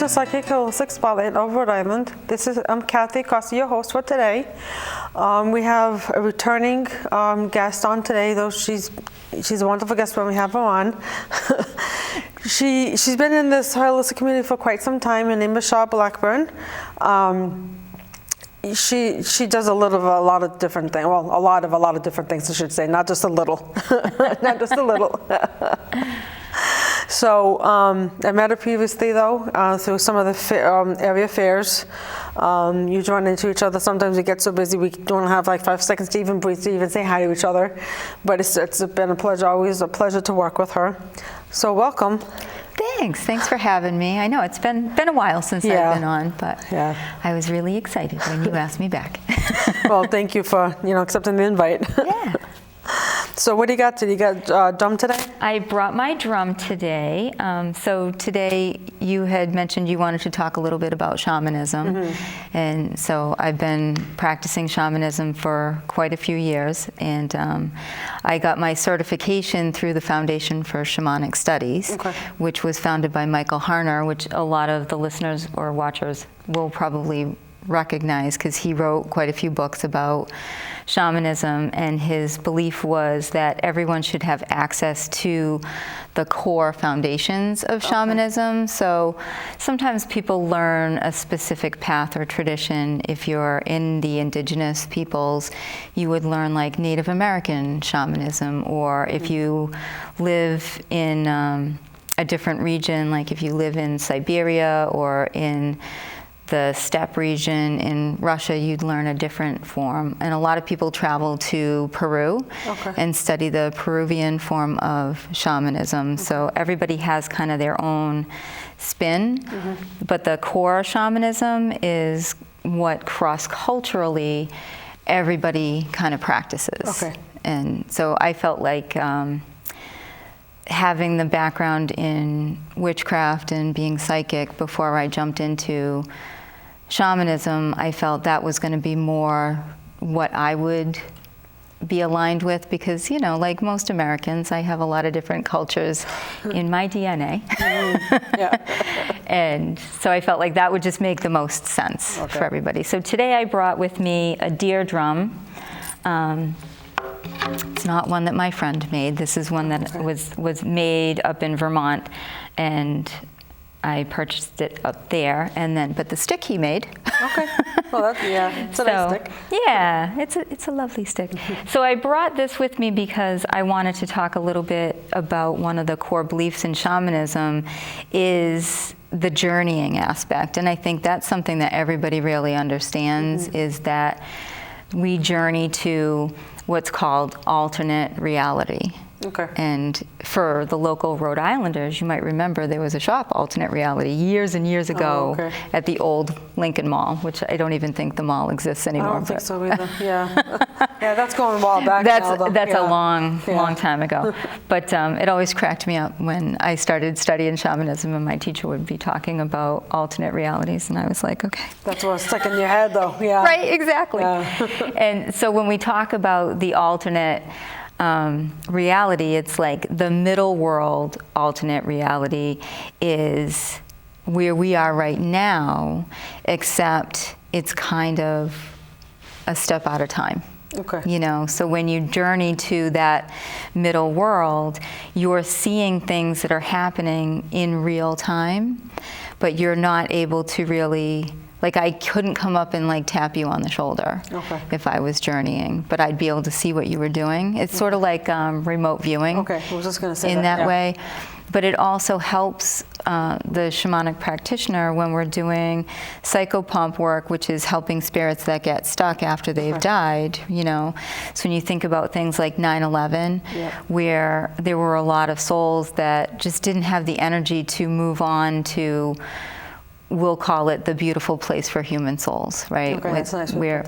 to Psychic Holistic Spotlight of Rhode Island. I'm Kathy Costa, your host for today. We have a returning guest on today, though she's a wonderful guest when we have her on. She's been in this holistic community for quite some time. Her name is Sha Blackburn. She does a lot of different things. Well, a lot of different things, I should say, not just a little, not just a little. So I met her previously, though, through some of the area fairs. You run into each other. Sometimes we get so busy we don't have like 5 seconds to even breathe, to even say hi to each other. But it's been a pleasure, always a pleasure to work with her. So welcome. Thanks for having me. I know it's been a while since I've been on, but I was really excited when you asked me back. Well, thank you for accepting the invite. Yeah. So what do you got today? You got drum today? I brought my drum today. So today you had mentioned you wanted to talk a little bit about shamanism. And so I've been practicing shamanism for quite a few years. And I got my certification through the Foundation for Shamanic Studies, which was founded by Michael Harner, which a lot of the listeners or watchers will probably recognize because he wrote quite a few books about shamanism, and his belief was that everyone should have access to the core foundations of shamanism. So sometimes people learn a specific path or tradition. If you're in the indigenous peoples, you would learn like Native American shamanism, or if you live in a different region, like if you live in Siberia or in the steppe region in Russia, you'd learn a different form. And a lot of people travel to Peru and study the Peruvian form of shamanism. So everybody has kind of their own spin, but the core shamanism is what cross-culturally everybody kind of practices. And so I felt like having the background in witchcraft and being psychic before I jumped into shamanism, I felt that was going to be more what I would be aligned with, because, like most Americans, I have a lot of different cultures in my DNA. And so I felt like that would just make the most sense for everybody. So today I brought with me a deer drum. It's not one that my friend made. This is one that was made up in Vermont, and I purchased it up there, but the stick he made. Well, it's a nice stick. Yeah, it's a lovely stick. So I brought this with me because I wanted to talk a little bit about one of the core beliefs in shamanism is the journeying aspect, and I think that's something that everybody really understands, is that we journey to what's called alternate reality. And for the local Rhode Islanders, you might remember there was a shop, Alternate Reality, years and years ago at the old Lincoln Mall, which I don't even think the mall exists anymore. I don't think so either. Yeah, that's going a while back. That's a long time ago. But it always cracked me up when I started studying shamanism, and my teacher would be talking about alternate realities, and I was like, okay. That's what's stuck in your head, though. Yeah. Right, exactly. And so when we talk about the alternate reality, it's like the middle world alternate reality is where we are right now, except it's kind of a step out of time. So when you journey to that middle world, you're seeing things that are happening in real time, but you're not able to really, like, I couldn't come up and like tap you on the shoulder if I was journeying, but I'd be able to see what you were doing. It's sort of like remote viewing. I was just going to say in that way. But it also helps the shamanic practitioner when we're doing psychopomp work, which is helping spirits that get stuck after they've died. So when you think about things like 9/11, where there were a lot of souls that just didn't have the energy to move on to, we'll call it the beautiful place for human souls, right? That's nice. Where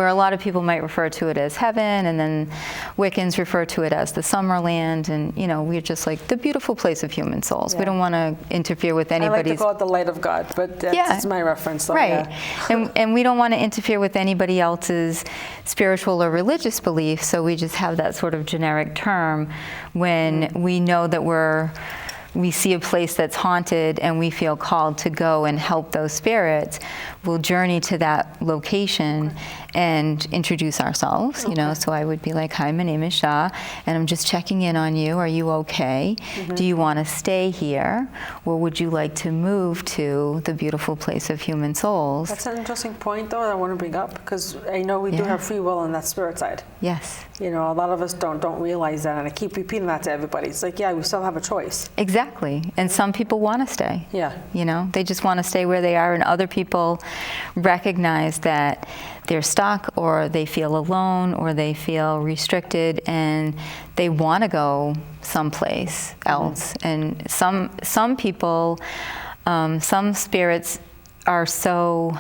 a lot of people might refer to it as heaven, and then Wiccans refer to it as the Summerland, and we're just like the beautiful place of human souls. We don't want to interfere with anybody's. I like to call it the light of God, but that's my reference. So, and we don't want to interfere with anybody else's spiritual or religious beliefs, so we just have that sort of generic term when we know that we're we see a place that's haunted and we feel called to go and help those spirits, we'll journey to that location and introduce ourselves, you know. So I would be like, hi, my name is Sha, and I'm just checking in on you. Are you okay? Do you want to stay here? Or would you like to move to the beautiful place of human souls? That's an interesting point, though, that I want to bring up, because I know we do have free will on that spirit side. Yes. You know, a lot of us don't realize that, and I keep repeating that to everybody. It's like, yeah, we still have a choice. Exactly. And some people want to stay. Yeah. You know, they just want to stay where they are, and other people recognize that they're stuck, or they feel alone, or they feel restricted, and they want to go someplace else. And some people, some spirits are so,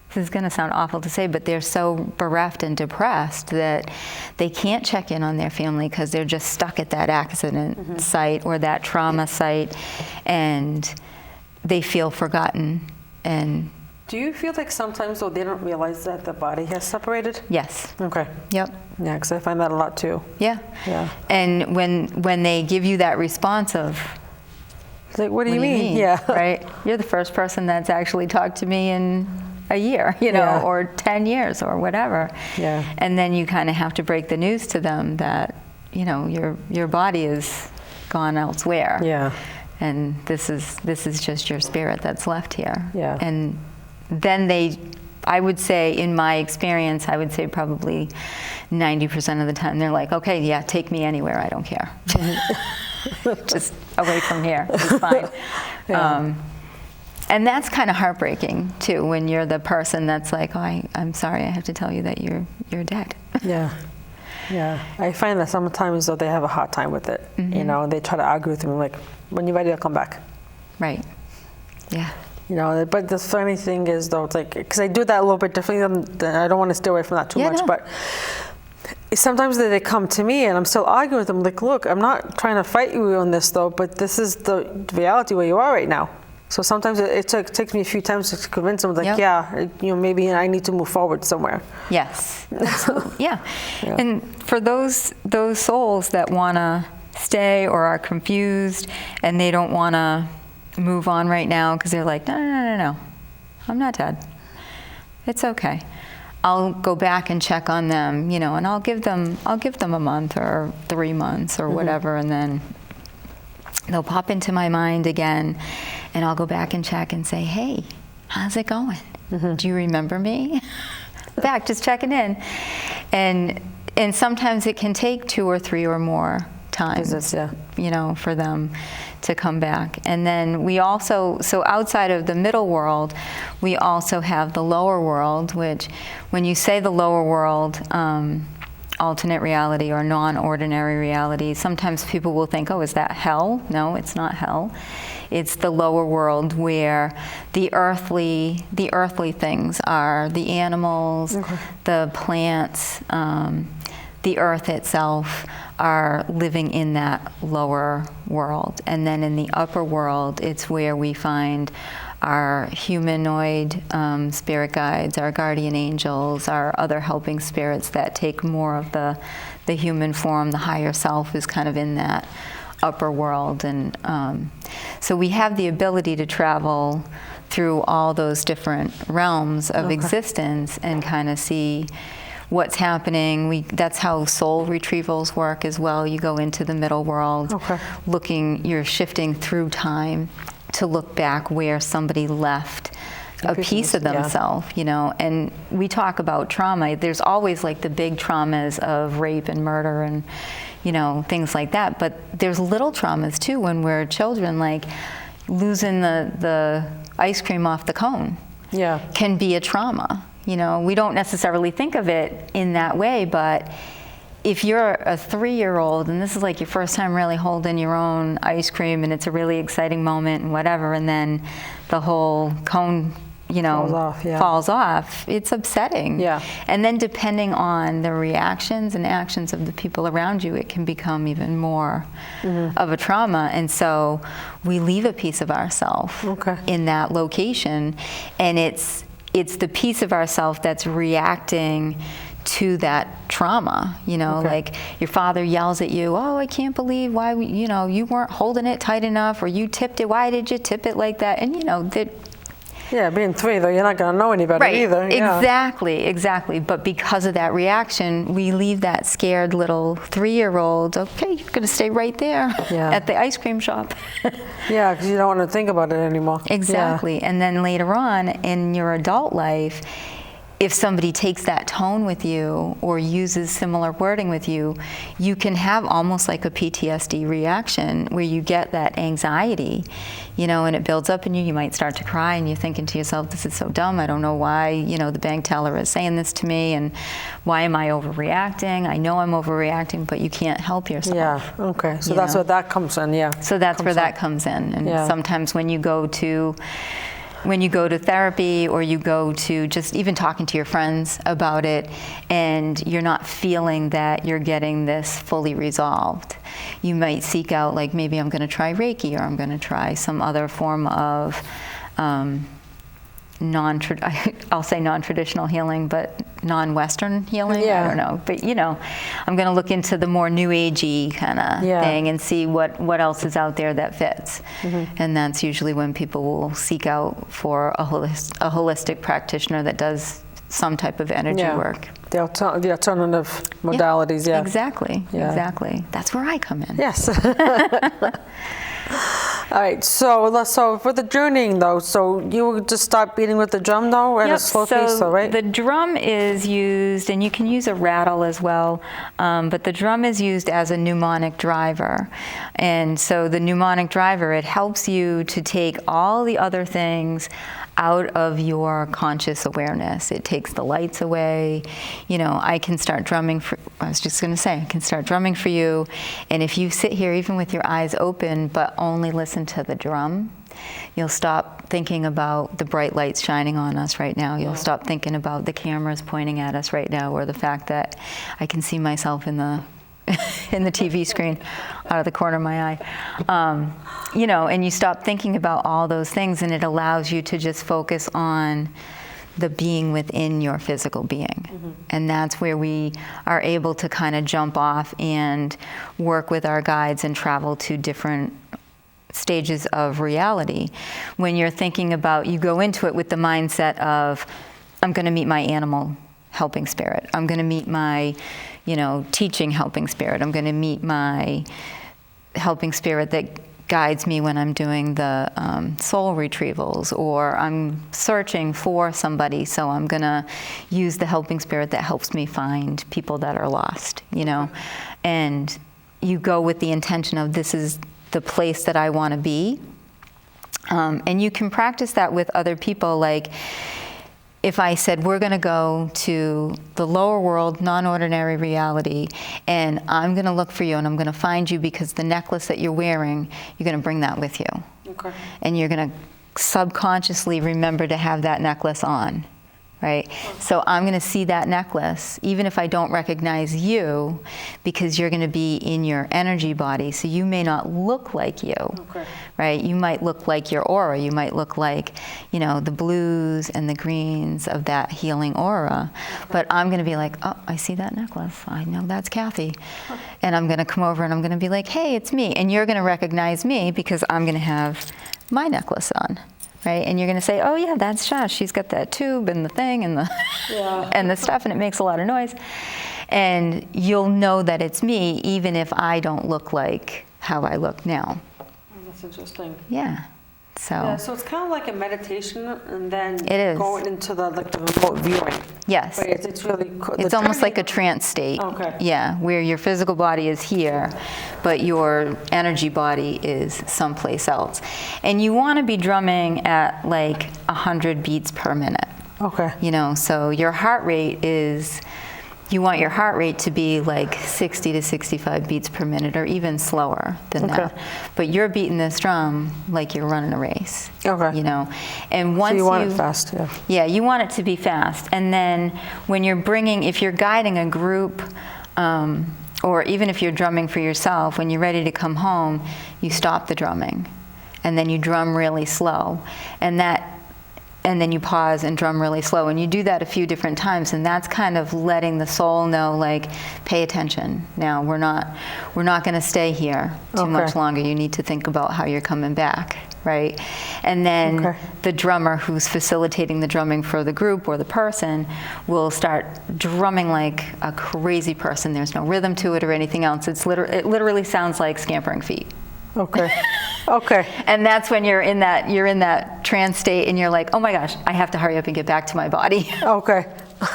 this is going to sound awful to say, but they're so bereft and depressed that they can't check in on their family because they're just stuck at that accident site or that trauma site, and they feel forgotten. And do you feel like sometimes, though, they don't realize that the body has separated? yes. Okay. Yep. Yeah, because I find that a lot too. Yeah. Yeah. And when they give you that response of, It's like, what do you mean? Yeah. Right? You're the first person that's actually talked to me in a year, you know, Yeah. or 10 years or whatever. Yeah. And then you kind of have to break the news to them that, you know, your body is gone elsewhere. Yeah. And this is just your spirit that's left here. Yeah. And then I would say, in my experience, I would say probably 90% of the time, they're like, okay, yeah, take me anywhere, I don't care. Just away from here, it's fine. Yeah. And that's kind of heartbreaking too, when you're the person that's like, oh, I'm sorry, I have to tell you that you're dead. Yeah. Yeah. I find that sometimes, though, they have a hard time with it. You know, they try to argue with me, like, when you're ready, I'll come back. Right. Yeah. You know, but the funny thing is, though, it's like, because I do that a little bit differently, then I don't want to stay away from that too much, no. but sometimes they come to me and I'm still arguing with them, like, look, I'm not trying to fight you on this, though, but this is the reality where you are right now. So sometimes it takes me a few times to convince them, like, Yep. yeah, you know, maybe I need to move forward somewhere. Yes. Absolutely. Yeah. Yeah. And for those souls that want to stay or are confused and they don't want to move on right now because they're like, no, I'm not dead. It's okay. I'll go back and check on them, you know, and I'll give them a month or 3 months or whatever, and then they'll pop into my mind again, and I'll go back and check and say, hey, how's it going? Do you remember me? Back, just checking in. And sometimes it can take 2 or 3 or more times, Visits, yeah. you know, for them to come back. And then we also, so outside of the middle world, we also have the lower world, which when you say the lower world, alternate reality or non-ordinary reality, sometimes people will think, oh, is that hell? No, it's not hell. It's the lower world where the earthly things are, the animals, the plants, the earth itself are living in that lower world. And then in the upper world, it's where we find our humanoid spirit guides, our guardian angels, our other helping spirits that take more of the human form. The higher self is kind of in that upper world. And so we have the ability to travel through all those different realms of existence and kind of see what's happening. That's how soul retrievals work as well. You go into the middle world, you're shifting through time to look back where somebody left a piece of themselves, you know. And we talk about trauma. There's always like the big traumas of rape and murder and, you know, things like that. But there's little traumas too when we're children, like losing the ice cream off the cone can be a trauma. You know, we don't necessarily think of it in that way, but if you're a 3-year-old and this is like your first time really holding your own ice cream and it's a really exciting moment and whatever, and then the whole cone, you know, falls off, it's upsetting. Yeah. And then depending on the reactions and actions of the people around you, it can become even more of a trauma. And so we leave a piece of ourselves in that location, and it's the piece of ourself that's reacting to that trauma, you know, like your father yells at you, oh, I can't believe why, you weren't holding it tight enough, or you tipped it, why did you tip it like that? And that. Yeah, being 3 though, you're not going to know any better either. Exactly. But because of that reaction, we leave that scared little 3-year-old, okay, you're going to stay right there at the ice cream shop. Yeah, because you don't want to think about it anymore. Exactly. And then later on in your adult life, if somebody takes that tone with you or uses similar wording with you, you can have almost like a PTSD reaction where you get that anxiety, and it builds up in you. You might start to cry, and you're thinking to yourself, this is so dumb. I don't know why, the bank teller is saying this to me, and why am I overreacting? I know I'm overreacting, but you can't help yourself. Yeah, okay. So that's where that comes in, So that's where that comes in. And sometimes when you go to therapy, or you go to just even talking to your friends about it, and you're not feeling that you're getting this fully resolved, you might seek out, like, maybe I'm going to try Reiki, or I'm going to try some other form of I'll say non-traditional healing, but non-Western healing. I don't know, but I'm going to look into the more New Agey kind of thing and see what else is out there that fits. And that's usually when people will seek out for a holistic practitioner that does some type of energy work. The alternative modalities. Exactly. That's where I come in. Yes. All right, so for the journeying though, so you just start beating with the drum though at a slow pace, though, right? The drum is used, and you can use a rattle as well, but the drum is used as a mnemonic driver. And so the mnemonic driver, it helps you to take all the other things out of your conscious awareness. It takes the lights away. I can start drumming I can start drumming for you, and if you sit here even with your eyes open but only listen to the drum, you'll stop thinking about the bright lights shining on us right now. You'll stop thinking about the cameras pointing at us right now, or the fact that I can see myself in the TV screen out of the corner of my eye. And you stop thinking about all those things, and it allows you to just focus on the being within your physical being. And that's where we are able to kind of jump off and work with our guides and travel to different stages of reality. When you're thinking about, you go into it with the mindset of, I'm going to meet my animal helping spirit. I'm going to meet my teaching helping spirit. I'm going to meet my helping spirit that guides me when I'm doing the soul retrievals, or I'm searching for somebody, so I'm going to use the helping spirit that helps me find people that are lost, And you go with the intention of, this is the place that I want to be. And you can practice that with other people, like, if I said, we're going to go to the lower world, non-ordinary reality, and I'm going to look for you, and I'm going to find you because the necklace that you're wearing, you're going to bring that with you. Okay. And you're going to subconsciously remember to have that necklace on, right? So I'm going to see that necklace, even if I don't recognize you, because you're going to be in your energy body, so you may not look like you, right? You might look like your aura. You might look like, the blues and the greens of that healing aura. But I'm going to be like, oh, I see that necklace. I know that's Kathy. And I'm going to come over and I'm going to be like, hey, it's me. And you're going to recognize me because I'm going to have my necklace on. Right, and you're going to say, oh yeah, that's Sha. She's got that tube and the thing and the and the stuff, and it makes a lot of noise. And you'll know that it's me, even if I don't look like how I look now. That's interesting. Yeah. So it's kind of like a meditation, and then it is going into the remote viewing. Yes. But it's really cool. It's almost like a trance state. Okay. Yeah, where your physical body is here, but your energy body is someplace else. And you want to be drumming at like 100 beats per minute. Okay. So your heart rate is, you want your heart rate to be like 60 to 65 beats per minute, or even slower than that. But you're beating this drum like you're running a race. Okay. And once you want it fast, yeah, you want it to be fast. And then when you're if you're guiding a group, or even if you're drumming for yourself, when you're ready to come home, you stop the drumming, and then you drum really slow, and that and then you pause and drum really slow, and you do that a few different times, and that's kind of letting the soul know, like, pay attention. Now we're not going to stay here too much longer. You need to think about how you're coming back, right? And then the drummer who's facilitating the drumming for the group or the person will start drumming like a crazy person. There's no rhythm to it or anything else. It literally sounds like scampering feet. Okay. Okay. And that's when you're in that trance state, and you're like, oh my gosh, I have to hurry up and get back to my body. Okay.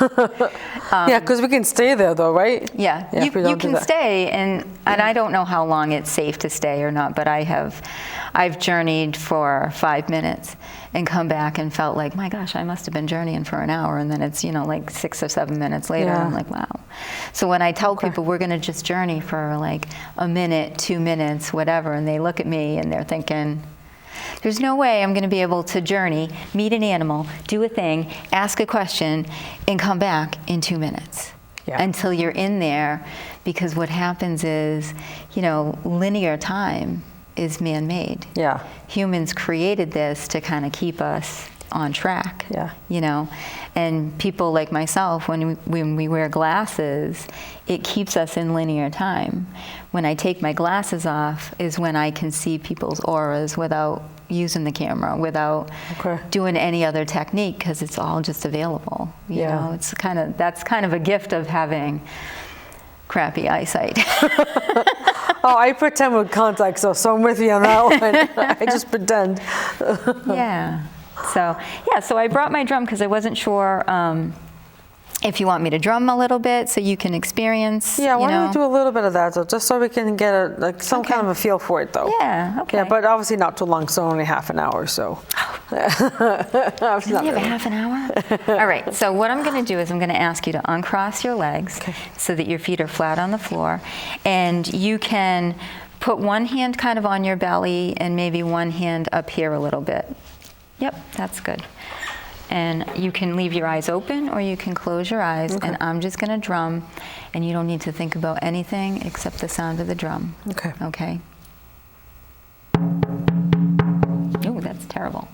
Yeah, because we can stay there though, right? Yeah, you can stay, and I don't know how long it's safe to stay or not, but I've journeyed for 5 minutes and come back and felt like, my gosh, I must have been journeying for an hour, and then it's, like 6 or 7 minutes later, I'm like, wow. So when I tell people we're gonna just journey for like a minute, 2 minutes, whatever, and they look at me and they're thinking, there's no way I'm going to be able to journey, meet an animal, do a thing, ask a question, and come back in 2 minutes until you're in there. Because what happens is, linear time is man-made. Yeah. Humans created this to kind of keep us on track. Yeah. And people like myself, when we wear glasses, it keeps us in linear time. When I take my glasses off is when I can see people's auras without using the camera, without doing any other technique, because it's all just available. You know, that's kind of a gift of having crappy eyesight. Oh, I pretend with contacts, so I'm with you on that one. I just pretend. Yeah. So I brought my drum because I wasn't sure if you want me to drum a little bit so you can experience. Yeah, why don't we do a little bit of that, though, just so we can get some kind of a feel for it, though. Yeah, okay. Yeah, but obviously not too long, so only half an hour, so. We have a half an hour? All right, so what I'm going to do is I'm going to ask you to uncross your legs so that your feet are flat on the floor, and you can put one hand kind of on your belly and maybe one hand up here a little bit. Yep, that's good. And you can leave your eyes open or you can close your eyes, and I'm just going to drum, and you don't need to think about anything except the sound of the drum. Okay. Okay? Ooh, that's terrible.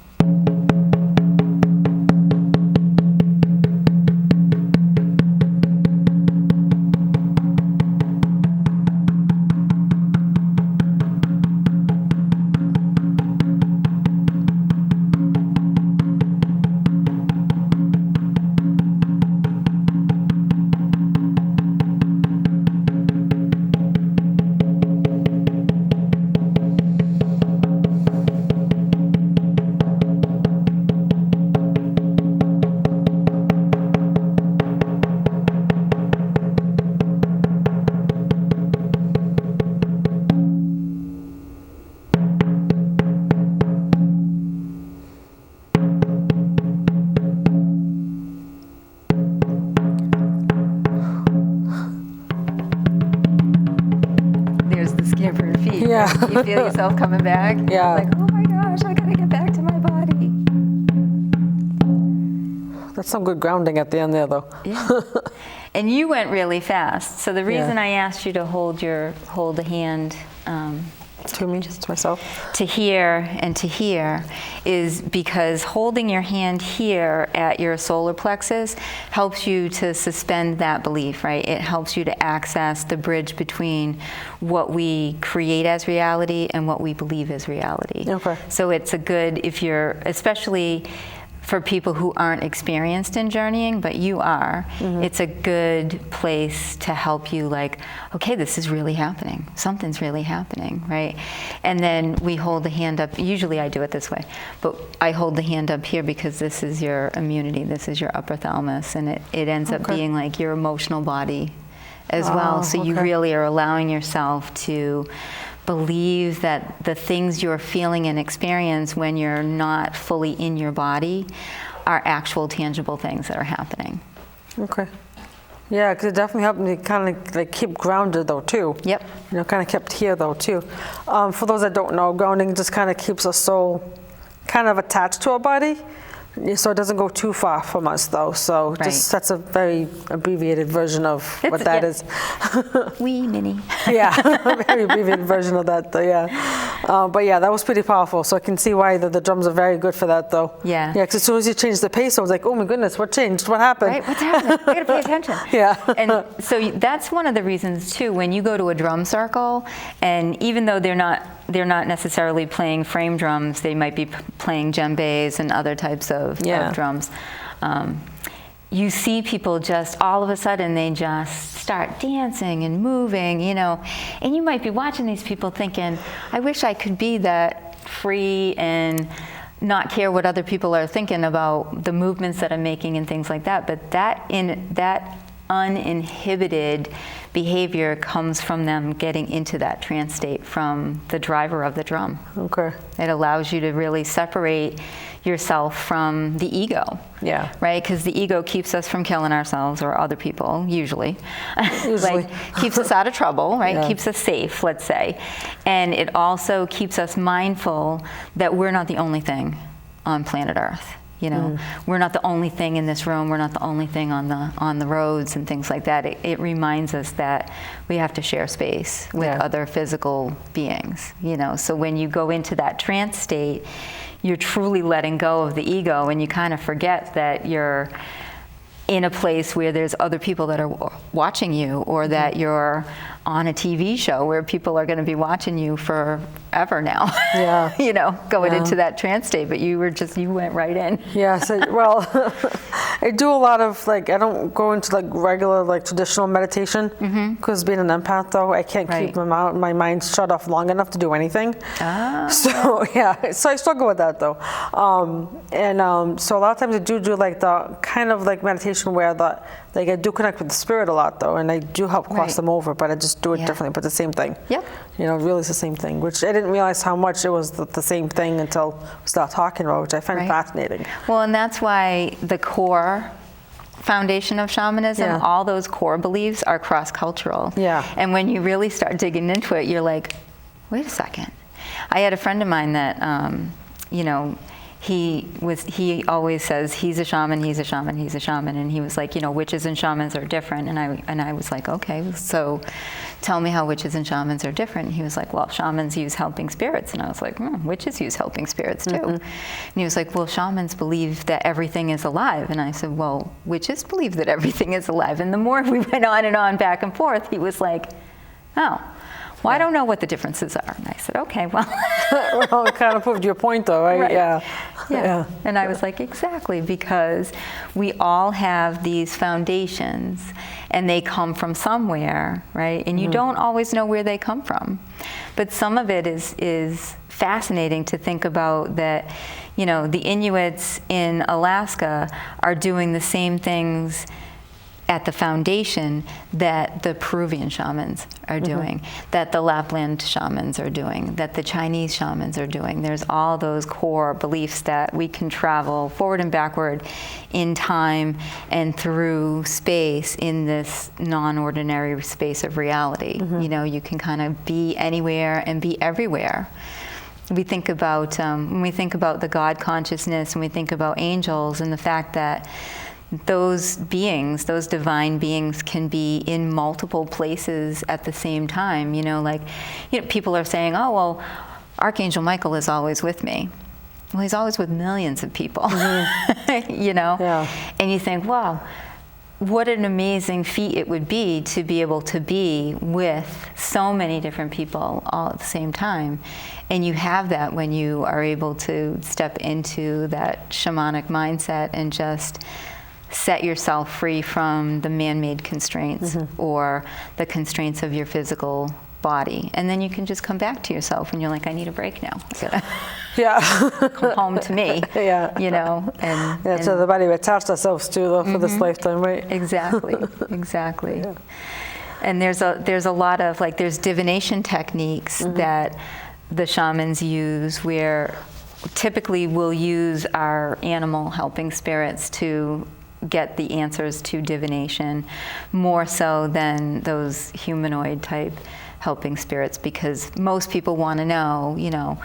Yeah. You feel yourself coming back? Yeah. Like, oh my gosh, I gotta get back to my body. That's some good grounding at the end there, though. Yeah. And you went really fast. So the reason I asked you to hold the hand to me, just to myself, to here and to here, is because holding your hand here at your solar plexus helps you to suspend that belief, right? It helps you to access the bridge between what we create as reality and what we believe is reality. Okay. So it's a good, if you're, especially for people who aren't experienced in journeying, but you are, it's a good place to help you, like, okay, this is really happening. Something's really happening, right? And then we hold the hand up. Usually I do it this way, but I hold the hand up here because this is your immunity. This is your upper thalamus, and it ends up being like your emotional body as well. So you really are allowing yourself to believe that the things you're feeling and experience when you're not fully in your body are actual tangible things that are happening. Okay. Yeah, because it definitely helped me kind of like keep grounded though too. Yep. Kind of kept here though too. For those that don't know, grounding just kind of keeps us so kind of attached to our body. Yeah, so it doesn't go too far from us, though. So just that's a very abbreviated version of what that is. Wee mini. Yeah, a very abbreviated version of that, though. Yeah, but yeah, that was pretty powerful. So I can see why the drums are very good for that, though. Yeah. Yeah, because as soon as you change the pace, I was like, oh my goodness, what changed? What happened? Right? What's happening? I gotta pay attention. Yeah. And so that's one of the reasons too. When you go to a drum circle, and even though they're not necessarily playing frame drums, they might be playing djembes and other types of drums. You see people just all of a sudden they just start dancing and moving, you know, and you might be watching these people thinking, I wish I could be that free and not care what other people are thinking about the movements that I'm making and things like that. But that uninhibited behavior comes from them getting into that trance state from the driver of the drum. Okay. It allows you to really separate yourself from the ego. Yeah. Right? Because the ego keeps us from killing ourselves or other people, usually. Like, keeps us out of trouble, right? Yeah. Keeps us safe, let's say. And it also keeps us mindful that we're not the only thing on planet Earth. You know, we're not the only thing in this room. We're not the only thing on the roads and things like that. It reminds us that we have to share space with other physical beings. You know, so when you go into that trance state, you're truly letting go of the ego, and you kind of forget that you're in a place where there's other people that are watching you, or that you're on a TV show where people are going to be watching you forever now. Yeah. You know, going into that trance state, but you went right in. Yeah. So, well, I do a lot of I don't go into regular traditional meditation because being an empath, though, I can't keep my mind shut off long enough to do anything. So yeah, so I struggle with that though. So a lot of times I do the kind of meditation where I do connect with the spirit a lot though, and I do help cross them over, but I just do it differently, but the same thing. Yep. You know, really it's the same thing, which I didn't realize how much it was the same thing until we started talking about, which I find fascinating. Well, and that's why the core foundation of shamanism, all those core beliefs are cross-cultural. Yeah. And when you really start digging into it, you're like, wait a second. I had a friend of mine that, you know, he always says he's a shaman, he's a shaman, he's a shaman, and he was like, you know, witches and shamans are different, and I was like, okay, so tell me how witches and shamans are different. And he was like, well, shamans use helping spirits, and I was like, witches use helping spirits too. And he was like, well, shamans believe that everything is alive, and I said, well, witches believe that everything is alive. And the more we went on and on back and forth, he was like, oh. Well, I don't know what the differences are. And I said, okay, well. Well, it kind of proved your point, though, right? Yeah. And I was like, exactly, because we all have these foundations, and they come from somewhere, right? And you don't always know where they come from. But some of it is fascinating to think about that, you know, the Inuits in Alaska are doing the same things at the foundation that the Peruvian shamans are doing, that the Lapland shamans are doing, that the Chinese shamans are doing. There's all those core beliefs that we can travel forward and backward in time and through space in this non-ordinary space of reality. You know, you can kind of be anywhere and be everywhere. We think about, when we think about the God consciousness, and we think about angels and the fact that those beings, those divine beings, can be in multiple places at the same time. You know, people are saying, oh, well, Archangel Michael is always with me. Well, he's always with millions of people, you know? Yeah. And you think, wow, what an amazing feat it would be to be able to be with so many different people all at the same time. And you have that when you are able to step into that shamanic mindset and just set yourself free from the man-made constraints or the constraints of your physical body. And then you can just come back to yourself, and you're like, I need a break now. Come home to me. You know. And so the body we attached ourselves to, though, for this lifetime, right? Exactly. Exactly. And there's a lot of there's divination techniques that the shamans use, where typically we'll use our animal helping spirits to get the answers to divination, more so than those humanoid type helping spirits, because most people want to know, you know,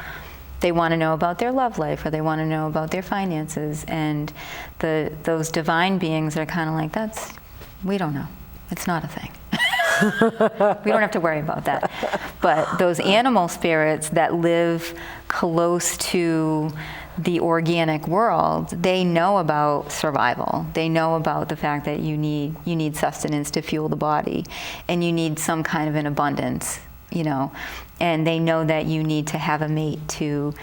they want to know about their love life, or they want to know about their finances. And those divine beings are kind of like, we don't know. It's not a thing. We don't have to worry about that. But those animal spirits that live close to the organic world, they know about survival. They know about the fact that you need sustenance to fuel the body, and you need some kind of an abundance, and they know that you need to have a mate to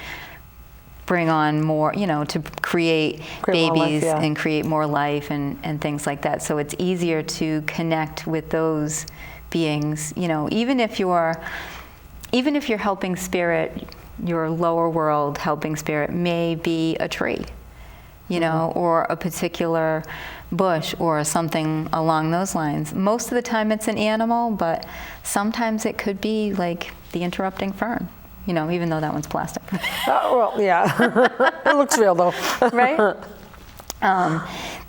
bring on more, to create babies and create more life and things like that. So it's easier to connect with those beings, even if you're helping spirit, your lower world helping spirit may be a tree, or a particular bush or something along those lines. Most of the time it's an animal, but sometimes it could be like the interrupting fern, even though that one's plastic. Well, yeah. It looks real though. Right?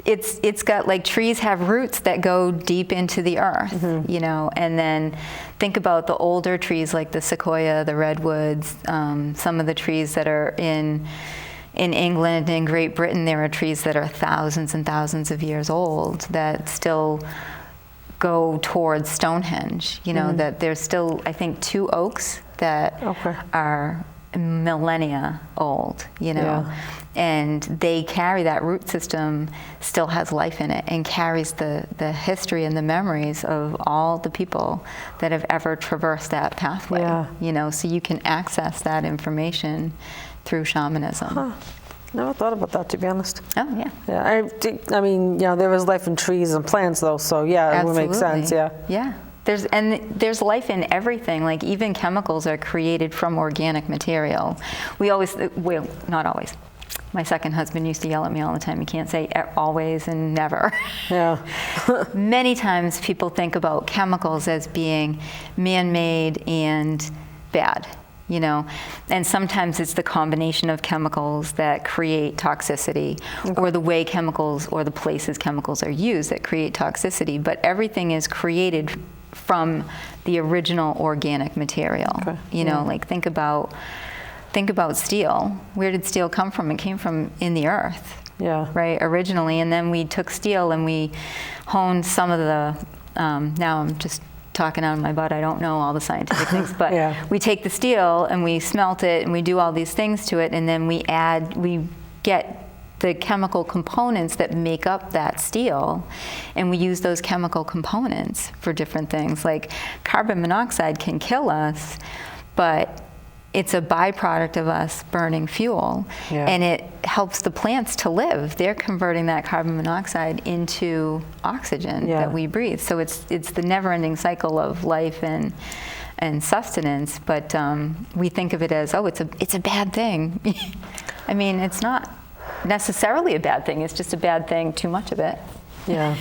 It's got, like, trees have roots that go deep into the earth, and then think about the older trees like the sequoia, the redwoods, some of the trees that are in England and Great Britain. There are trees that are thousands and thousands of years old that still go towards Stonehenge, that there's still, I think, 2 oaks that are millennia old, and they carry that root system, still has life in it, and carries the history and the memories of all the people that have ever traversed that pathway. So you can access that information through shamanism. Never thought about that, to be honest. Oh, yeah. Yeah, I mean, there is life in trees and plants, though, so yeah, it would make sense, yeah. Yeah. There's life in everything. Like, even chemicals are created from organic material. We always, well, not always. My second husband used to yell at me all the time. You can't say always and never. Yeah. Many times people think about chemicals as being man-made and bad. And sometimes it's the combination of chemicals that create toxicity, or the way chemicals or the places chemicals are used that create toxicity. But everything is created from the original organic material. Like, think about steel. Where did steel come from? It came from in the earth. Right, originally, and then we took steel and we honed some of the. Now I'm just talking out of my butt. I don't know all the scientific things, but we take the steel and we smelt it and we do all these things to it, and then we get the chemical components that make up that steel, and we use those chemical components for different things. Like, carbon monoxide can kill us, but it's a byproduct of us burning fuel, and it helps the plants to live. They're converting that carbon monoxide into oxygen that we breathe. So it's the never-ending cycle of life and sustenance. But we think of it as, it's a bad thing. I mean, it's not necessarily a bad thing. It's just a bad thing, too much of it. Yeah.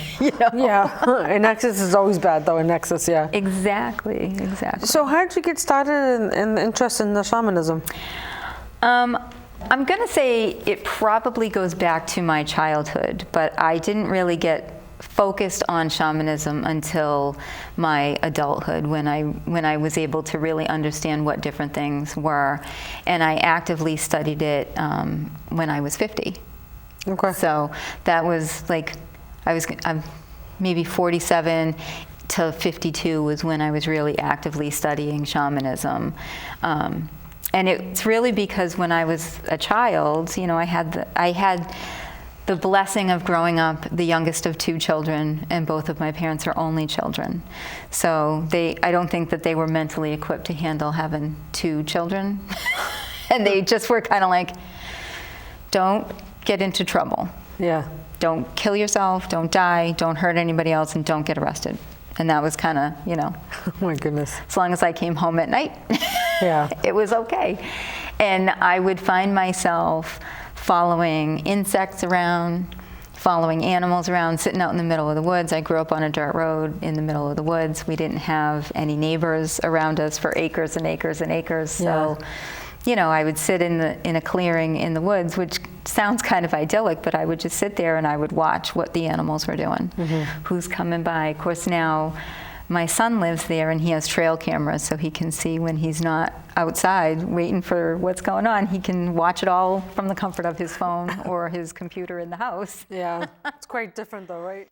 Yeah. In excess is always bad, though. In excess, yeah. Exactly. So how did you get started in interest in the shamanism? I'm going to say it probably goes back to my childhood, but I didn't really get focused on shamanism until my adulthood, when I was able to really understand what different things were, and I actively studied it when I was 50. Okay. So that was like, I'm maybe 47 to 52 was when I was really actively studying shamanism. And it's really because when I was a child, I had the blessing of growing up the youngest of 2 children, and both of my parents are only children. So I don't think that they were mentally equipped to handle having 2 children. And they just were kind of like, don't get into trouble. Yeah. Don't kill yourself, don't die, don't hurt anybody else, and don't get arrested. And that was kind of, Oh my goodness. As long as I came home at night, it was okay. And I would find myself following insects around, following animals around, sitting out in the middle of the woods. I grew up on a dirt road in the middle of the woods. We didn't have any neighbors around us for acres and acres and acres. So, I would sit in a clearing in the woods, which sounds kind of idyllic, but I would just sit there and I would watch what the animals were doing, who's coming by. Of course, now my son lives there, and he has trail cameras, so he can see when he's not outside waiting for what's going on. He can watch it all from the comfort of his phone or his computer in the house. Yeah, it's quite different though, right?